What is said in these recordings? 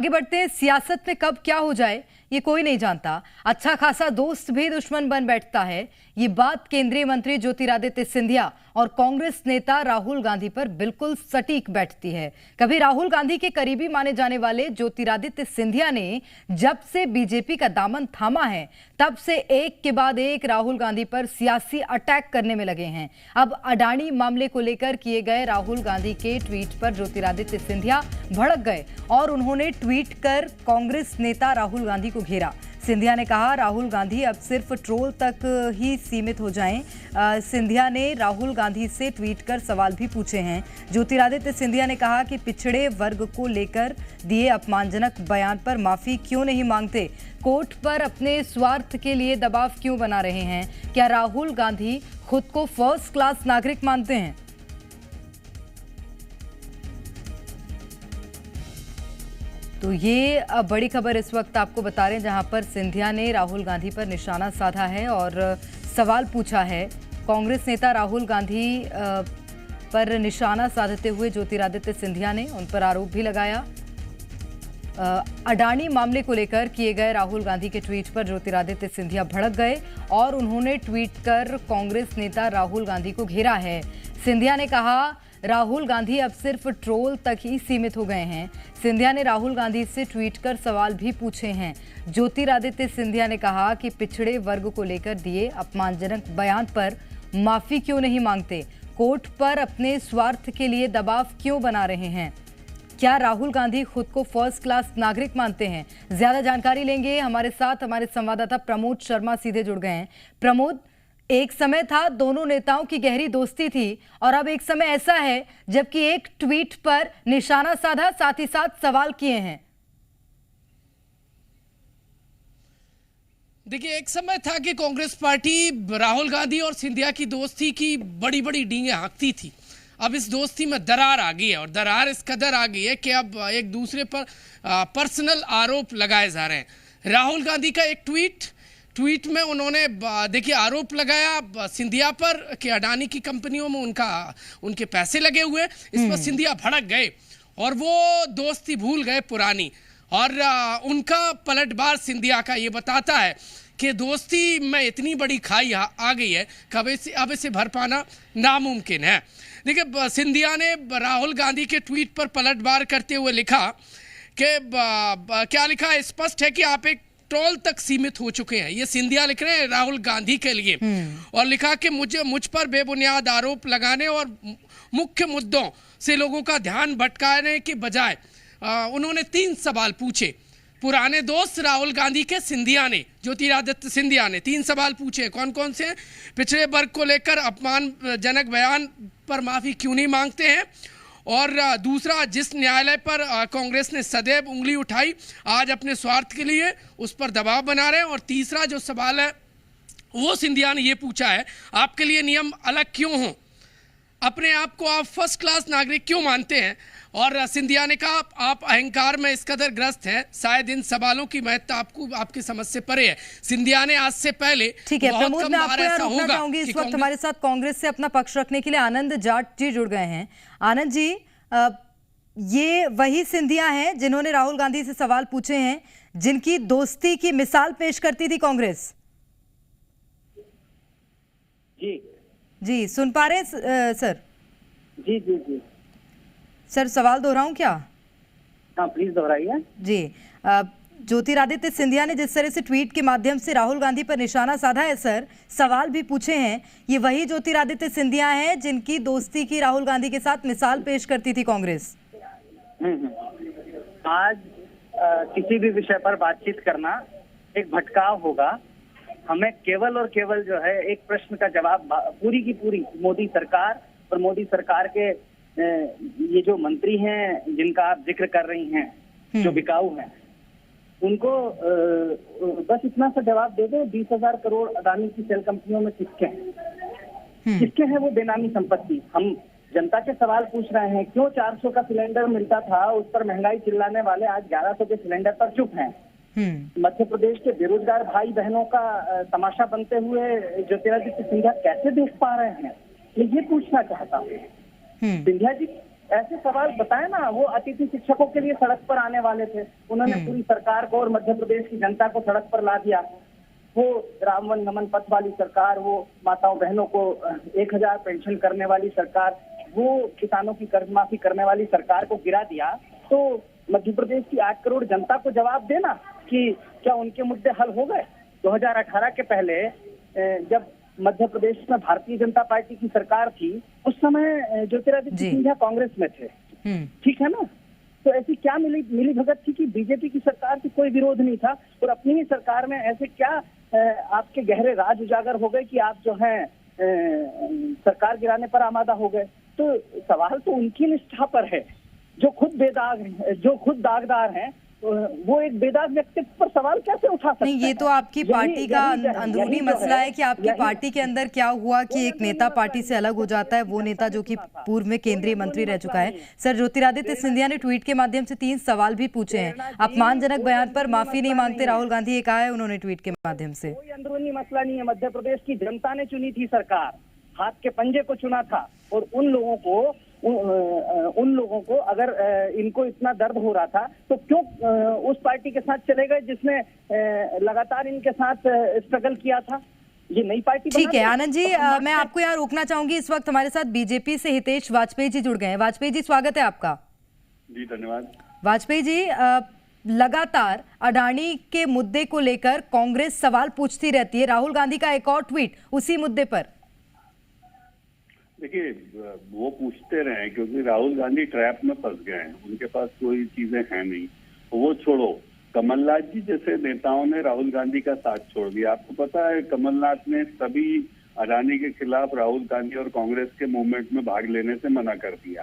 आगे बढ़ते हैं। सियासत में कब क्या हो जाए ये कोई नहीं जानता। अच्छा खासा दोस्त भी दुश्मन बन बैठता है। ये बात केंद्रीय मंत्री ज्योतिरादित्य सिंधिया और कांग्रेस नेता राहुल गांधी पर बिल्कुल सटीक बैठती है। कभी राहुल गांधी के करीबी माने जाने वाले ज्योतिरादित्य सिंधिया ने जब से बीजेपी का दामन थामा है तब से एक के बाद एक राहुल गांधी पर सियासी अटैक करने में लगे हैं। अब अडानी मामले को लेकर किए गए राहुल गांधी के ट्वीट पर ज्योतिरादित्य सिंधिया भड़क गए और उन्होंने ट्वीट कर कांग्रेस नेता राहुल गांधी को घेरा। सिंधिया ने कहा राहुल गांधी अब सिर्फ ट्रोल तक ही सीमित हो जाएं। सिंधिया ने राहुल गांधी से ट्वीट कर सवाल भी पूछे हैं। ज्योतिरादित्य सिंधिया ने कहा कि पिछड़े वर्ग को लेकर दिए अपमानजनक बयान पर माफी क्यों नहीं मांगते, कोर्ट पर अपने स्वार्थ के लिए दबाव क्यों बना रहे हैं, क्या राहुल गांधी खुद को फर्स्ट क्लास नागरिक मानते हैं। तो ये बड़ी खबर इस वक्त आपको बता रहे हैं जहां पर सिंधिया ने राहुल गांधी पर निशाना साधा है और सवाल पूछा है। कांग्रेस नेता राहुल गांधी पर निशाना साधते हुए ज्योतिरादित्य सिंधिया ने उन पर आरोप भी लगाया। अडानी मामले को लेकर किए गए राहुल गांधी के ट्वीट पर ज्योतिरादित्य सिंधिया भड़क गए और उन्होंने ट्वीट कर कांग्रेस नेता राहुल गांधी को घेरा है। सिंधिया ने कहा राहुल गांधी अब सिर्फ ट्रोल तक ही सीमित हो गए हैं। सिंधिया ने राहुल गांधी से ट्वीट कर सवाल भी पूछे हैं। ज्योतिरादित्य सिंधिया ने कहा कि पिछड़े वर्ग को लेकर दिए अपमानजनक बयान पर माफी क्यों नहीं मांगते, कोर्ट पर अपने स्वार्थ के लिए दबाव क्यों बना रहे हैं, क्या राहुल गांधी खुद को फर्स्ट क्लास नागरिक मानते हैं। ज्यादा जानकारी लेंगे, हमारे साथ हमारे संवाददाता प्रमोद शर्मा सीधे जुड़ गए हैं। प्रमोद, एक समय था दोनों नेताओं की गहरी दोस्ती थी और अब एक समय ऐसा है जबकि एक ट्वीट पर निशाना साधा, साथ ही साथ सवाल किए हैं। देखिए, एक समय था कि कांग्रेस पार्टी राहुल गांधी और सिंधिया की दोस्ती की बड़ी बड़ी डींगे हाँकती थी। अब इस दोस्ती में दरार आ गई है और दरार इस कदर आ गई है कि अब एक दूसरे पर पर्सनल आरोप लगाए जा रहे हैं। राहुल गांधी का एक ट्वीट में उन्होंने देखिए आरोप लगाया सिंधिया पर कि अडानी की कंपनियों में उनके पैसे लगे हुए। इस पर सिंधिया भड़क गए और वो दोस्ती भूल गए पुरानी, और उनका पलटवार सिंधिया का ये बताता है कि दोस्ती में इतनी बड़ी खाई आ गई है कि अब इसे भर पाना नामुमकिन है। देखिए, सिंधिया ने राहुल गांधी के ट्वीट पर पलटवार करते हुए लिखा कि क्या लिखा, स्पष्ट है कि आप एक ट्रोल तक सीमित हो चुके हैं। ये सिंधिया लिख रहे हैं राहुल गांधी के लिए, और लिखा कि मुझ पर बेबुनियाद आरोप लगाने और मुख्य मुद्दों से लोगों का ध्यान भटकाने के बजाय उन्होंने 3 सवाल पूछे। पुराने दोस्त राहुल गांधी के ज्योतिरादित्य सिंधिया ने 3 सवाल पूछे। कौन कौन से? पिछड़े वर्ग को लेकर अपमानजनक बयान पर माफी क्यों नहीं मांगते हैं, और दूसरा, जिस न्यायालय पर कांग्रेस ने सदैव उंगली उठाई आज अपने स्वार्थ के लिए उस पर दबाव बना रहे हैं, और तीसरा जो सवाल है वो सिंधिया ने ये पूछा है, आपके लिए नियम अलग क्यों हों, अपने आप को आप फर्स्ट क्लास नागरिक क्यों मानते हैं। और सिंधिया ने कहा आप अहंकार में इस कदर ग्रस्त हैं, शायद इन सवालों की महत्ता आपकी समझ से परे है। सिंधिया ने आज से पहले ठीक है प्रमोद, मैं आपको यहाँ रोकना चाहूंगी। इस वक्त हमारे साथ कांग्रेस से अपना पक्ष रखने के लिए आनंद जाट जी जुड़ गए हैं। आनंद जी, ये वही सिंधिया हैं जिन्होंने राहुल गांधी से सवाल पूछे हैं, जिनकी दोस्ती की मिसाल पेश करती थी कांग्रेस। जी सुन पा रहे हैं सर? जी सर, सवाल दोहराऊं क्या? हाँ प्लीज दोहराइए। जी, ज्योतिरादित्य सिंधिया ने जिस तरह से ट्वीट के माध्यम से राहुल गांधी पर निशाना साधा है सर, सवाल भी पूछे हैं, ये वही ज्योतिरादित्य सिंधिया हैं जिनकी दोस्ती की राहुल गांधी के साथ मिसाल पेश करती थी कांग्रेस। आज किसी भी विषय पर बातचीत करना एक भटकाव होगा। हमें केवल और केवल जो है एक प्रश्न का जवाब पूरी की पूरी मोदी सरकार और मोदी सरकार के ये जो मंत्री हैं जिनका आप जिक्र कर रही हैं, जो बिकाऊ हैं, उनको बस इतना सा जवाब दे दो, 20,000 करोड़ अदानी की सेल कंपनियों में किसके हैं वो बेनामी संपत्ति। हम जनता के सवाल पूछ रहे हैं, क्यों 400 का सिलेंडर मिलता था उस पर महंगाई चिल्लाने वाले आज 1100 के सिलेंडर पर चुप हैं। मध्य प्रदेश के बेरोजगार भाई बहनों का तमाशा बनते हुए ज्योतिरादित्य सिंधिया कैसे देख पा रहे हैं, ये पूछना चाहता हूँ। सिंधिया जी, ऐसे सवाल बताए ना। वो अतिथि शिक्षकों के लिए सड़क पर आने वाले थे, उन्होंने पूरी सरकार को और मध्य प्रदेश की जनता को सड़क पर ला दिया। वो राम वन गमन पथ वाली सरकार, वो माताओं बहनों को 1000 पेंशन करने वाली सरकार, वो किसानों की कर्ज माफी करने वाली सरकार को गिरा दिया। तो मध्य प्रदेश की 8 करोड़ जनता को जवाब देना कि क्या उनके मुद्दे हल हो गए। 2018 के पहले जब मध्य प्रदेश में भारतीय जनता पार्टी की सरकार थी, उस समय ज्योतिरादित्य सिंधिया कांग्रेस में थे, ठीक है ना। तो ऐसी क्या मिली भगत थी कि बीजेपी की सरकार से कोई विरोध नहीं था, और अपनी ही सरकार में ऐसे क्या आपके गहरे राज उजागर हो गए कि आप जो है सरकार गिराने पर आमादा हो गए। तो सवाल तो उनकी निष्ठा पर है, जो खुद दागदार हैं। वो एक बेदाग व्यक्तित्व पर सवाल कैसे उठा सकते हैं? नहीं, ये तो आपकी पार्टी का अंदरूनी मसला है कि आपकी पार्टी के अंदर क्या हुआ कि एक नेता पार्टी से अलग हो जाता है, वो नेता जो कि पूर्व में केंद्रीय मंत्री रह चुका है। सर, ज्योतिरादित्य सिंधिया ने ट्वीट के माध्यम से 3 सवाल भी पूछे हैं। अपमानजनक बयान पर माफी नहीं मांगते राहुल गांधी, ये कहा है उन्होंने ट्वीट के माध्यम से। कोई अंदरूनी मसला नहीं है। मध्य प्रदेश की जनता ने चुनी थी सरकार, हाथ के पंजे को चुना था, और उन लोगों को अगर इनको इतना दर्द हो रहा था तो क्यों उस पार्टी के साथ चले गए जिसने लगातार इनके साथ स्ट्रगल किया था। ये नई पार्टी। ठीक है आनंद जी, मैं आपको यहाँ रोकना चाहूंगी। इस वक्त हमारे साथ बीजेपी से हितेश वाजपेयी जी जुड़ गए हैं। वाजपेयी जी, स्वागत है आपका। जी धन्यवाद। वाजपेयी जी, लगातार अडानी के मुद्दे को लेकर कांग्रेस सवाल पूछती रहती है। राहुल गांधी का एक और ट्वीट उसी मुद्दे पर। देखिए, वो पूछते रहे क्योंकि राहुल गांधी ट्रैप में फंस गए हैं, उनके पास कोई चीजें हैं नहीं। वो छोड़ो, कमलनाथ जी जैसे नेताओं ने राहुल गांधी का साथ छोड़ दिया। आपको पता है कमलनाथ ने सभी अडानी के खिलाफ राहुल गांधी और कांग्रेस के मूवमेंट में भाग लेने से मना कर दिया।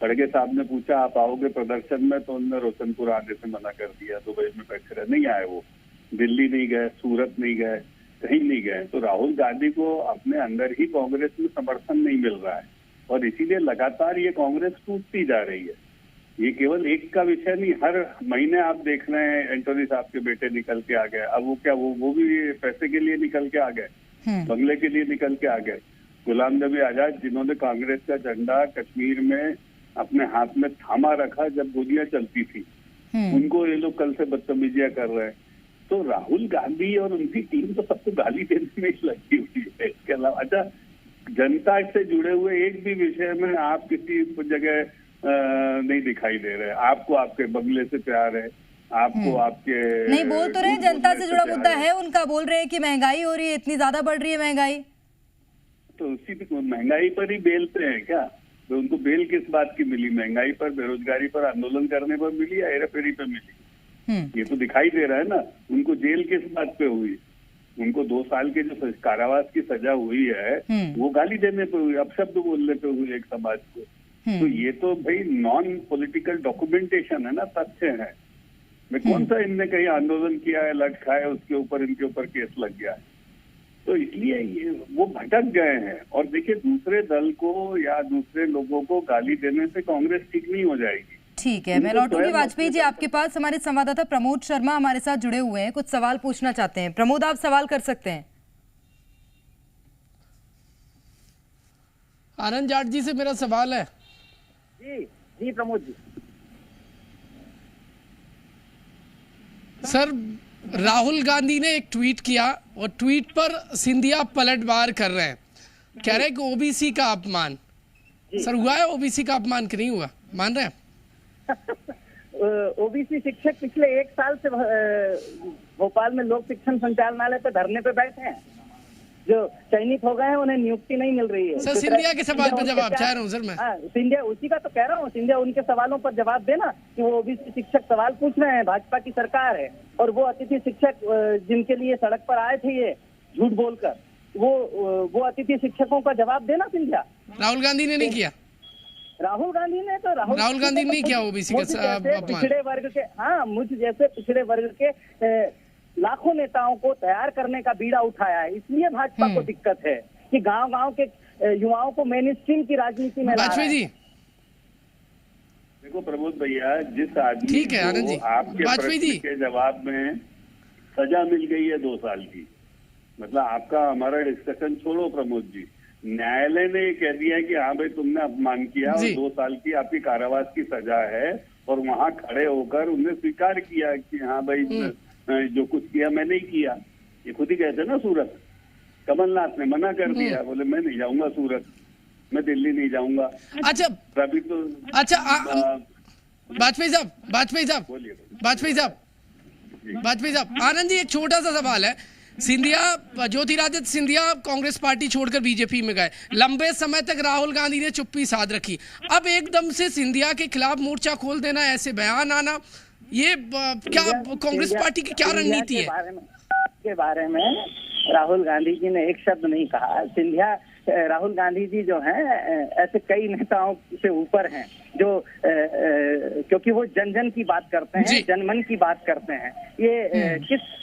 खड़गे साहब ने पूछा आप आओगे प्रदर्शन में, तो उन्होंने रोशनपुर आने से मना कर दिया। दुबई में बैठे रहे, नहीं आए। वो दिल्ली नहीं गए, सूरत नहीं गए, कहीं नहीं गए। तो राहुल गांधी को अपने अंदर ही कांग्रेस में समर्थन नहीं मिल रहा है, और इसीलिए लगातार ये कांग्रेस टूटती जा रही है। ये केवल एक का विषय नहीं, हर महीने आप देख रहे हैं एंटोनी साहब के बेटे निकल के आ गए। अब वो क्या, वो भी पैसे के लिए निकल के आ गए, बंगले के लिए निकल के आ गए। गुलाम नबी आजाद, जिन्होंने कांग्रेस का झंडा कश्मीर में अपने हाथ में थामा रखा जब गोलियां चलती थी, उनको ये लोग कल से बदतमीजियां कर रहे हैं। तो राहुल गांधी और उनकी टीम तो सबको गाली देने में ही लगी हुई है। इसके अलावा अच्छा, जनता से जुड़े हुए एक भी विषय में आप किसी जगह नहीं दिखाई दे रहे। आपको आपके बंगले से प्यार है, आपको आपके नहीं बोल तो रहे, जनता से जुड़ा मुद्दा है उनका। बोल रहे हैं कि महंगाई हो रही है, इतनी ज्यादा बढ़ रही है महंगाई। तो उसी महंगाई पर ही बेलते हैं क्या? तो उनको बेल किस बात की मिली? महंगाई पर, बेरोजगारी पर, आंदोलन करने पर मिली या हेराफेरी पर मिली? ये तो दिखाई दे रहा है ना। उनको जेल किस बात पे हुई? उनको 2 साल के जो कारावास की सजा हुई है, वो गाली देने पे हुई, अपशब्द बोलने पे हुई एक समाज को। तो ये तो भाई नॉन पॉलिटिकल डॉक्यूमेंटेशन है ना, तथ्य है। मैं कौन सा इनने कहीं आंदोलन किया है, लट खाए, उसके ऊपर इनके ऊपर केस लग गया है। तो इसलिए ये वो भटक गए हैं। और देखिए, दूसरे दल को या दूसरे लोगों को गाली देने से कांग्रेस ठीक नहीं हो जाएगी। ठीक है, मैं लौटूंगी वाजपेयी जी आपके पास। हमारे संवाददाता प्रमोद शर्मा हमारे साथ जुड़े हुए हैं, कुछ सवाल पूछना चाहते हैं। प्रमोद, आप सवाल कर सकते हैं। आनंद जाट जी से मेरा सवाल है। जी प्रमोद जी। सर, राहुल गांधी ने एक ट्वीट किया और ट्वीट पर सिंधिया पलटवार कर रहे हैं, कह रहे हैं कि ओबीसी का अपमान। सर, हुआ है ओबीसी का अपमान कि नहीं हुआ, मान रहे हैं? ओबीसी शिक्षक पिछले 1 साल से भोपाल में लोक शिक्षण संचालनालय पे धरने पे बैठे हैं। जो चयनित हो गए हैं उन्हें नियुक्ति नहीं मिल रही है। सर, सिंधिया के सवाल पर जवाब चाह रहा हूँ सर मैं। सिंधिया, उसी का तो कह रहा हूँ। सिंधिया उनके सवालों पर जवाब देना कि वो ओबीसी शिक्षक सवाल पूछ रहे हैं, भाजपा की सरकार है, और वो अतिथि शिक्षक जिनके लिए सड़क पर आए थे ये झूठ बोलकर, वो अतिथि शिक्षकों का जवाब देना सिंधिया। राहुल गांधी ने नहीं किया। राहुल गांधी ने तो राहुल गांधी ने नहीं किया ओबीसी का पिछड़े वर्ग के, हाँ, मुझ जैसे पिछड़े वर्ग के लाखों नेताओं को तैयार करने का बीड़ा उठाया है। इसलिए भाजपा को दिक्कत है कि गांव-गांव के युवाओं को मेन स्ट्रीम की राजनीति में ला रहा है। जी देखो प्रमोद भैया, जिस आदमी को आपके प्रश्न के जवाब में सजा मिल गई है 2 साल की, मतलब आपका हमारा डिस्कशन छोड़ो प्रमोद जी, न्यायालय ने ये कह दिया है कि हाँ भाई तुमने अपमान किया और जी। 2 साल की आपकी कारावास की सजा है, और वहां खड़े होकर उन्हें स्वीकार किया कि हाँ भाई जो कुछ किया मैं नहीं किया। ये खुद ही कहते ना सूरत, कमलनाथ ने मना कर दिया, बोले मैं नहीं जाऊंगा सूरत, मैं दिल्ली नहीं जाऊंगा। अच्छा अभी तो अच्छा वाजपेयी साहब बोलिए। वाजपेयी साहब, आनंद जी एक छोटा सा सवाल है। सिंधिया, ज्योतिरादित्य सिंधिया कांग्रेस पार्टी छोड़कर बीजेपी में गए, लंबे समय तक राहुल गांधी ने चुप्पी साध रखी, अब एकदम से सिंधिया के खिलाफ मोर्चा खोल देना, ऐसे बयान आना, ये क्या कांग्रेस पार्टी की क्या रणनीति है? के बारे में राहुल गांधी जी ने एक शब्द नहीं कहा। सिंधिया, राहुल गांधी जी जो हैं ऐसे कई नेताओं से ऊपर हैं जो क्योंकि वो जन जन की बात करते हैं, जनमन की बात करते हैं। ये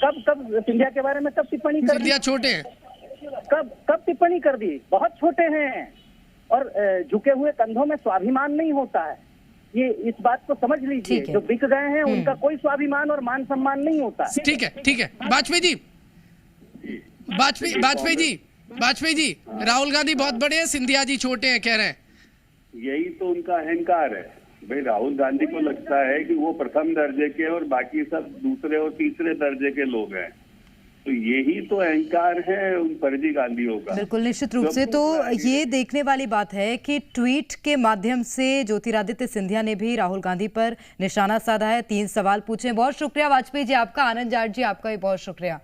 कब सिंधिया के बारे में कब टिप्पणी कर दी? सिंधिया छोटे हैं, कब टिप्पणी कर दी? बहुत छोटे हैं, और झुके हुए कंधों में स्वाभिमान नहीं होता है। ये इस बात को समझ लीजिए, जो बिक गए हैं उनका कोई स्वाभिमान और मान सम्मान नहीं होता। ठीक है। वाजपेयी जी, राहुल गांधी बहुत बड़े हैं, सिंधिया जी छोटे हैं कह रहे हैं। यही तो उनका अहंकार है भाई। राहुल गांधी को लगता है कि वो प्रथम दर्जे के और बाकी सब दूसरे और तीसरे दर्जे के लोग हैं, तो यही तो अहंकार है उन फर्जी गांधियों का। बिल्कुल, निश्चित रूप से। तो ये देखने वाली बात है कि ट्वीट के माध्यम से ज्योतिरादित्य सिंधिया ने भी राहुल गांधी पर निशाना साधा है, 3 सवाल पूछे। बहुत शुक्रिया वाजपेयी जी आपका, आनंद जाट जी आपका भी बहुत शुक्रिया।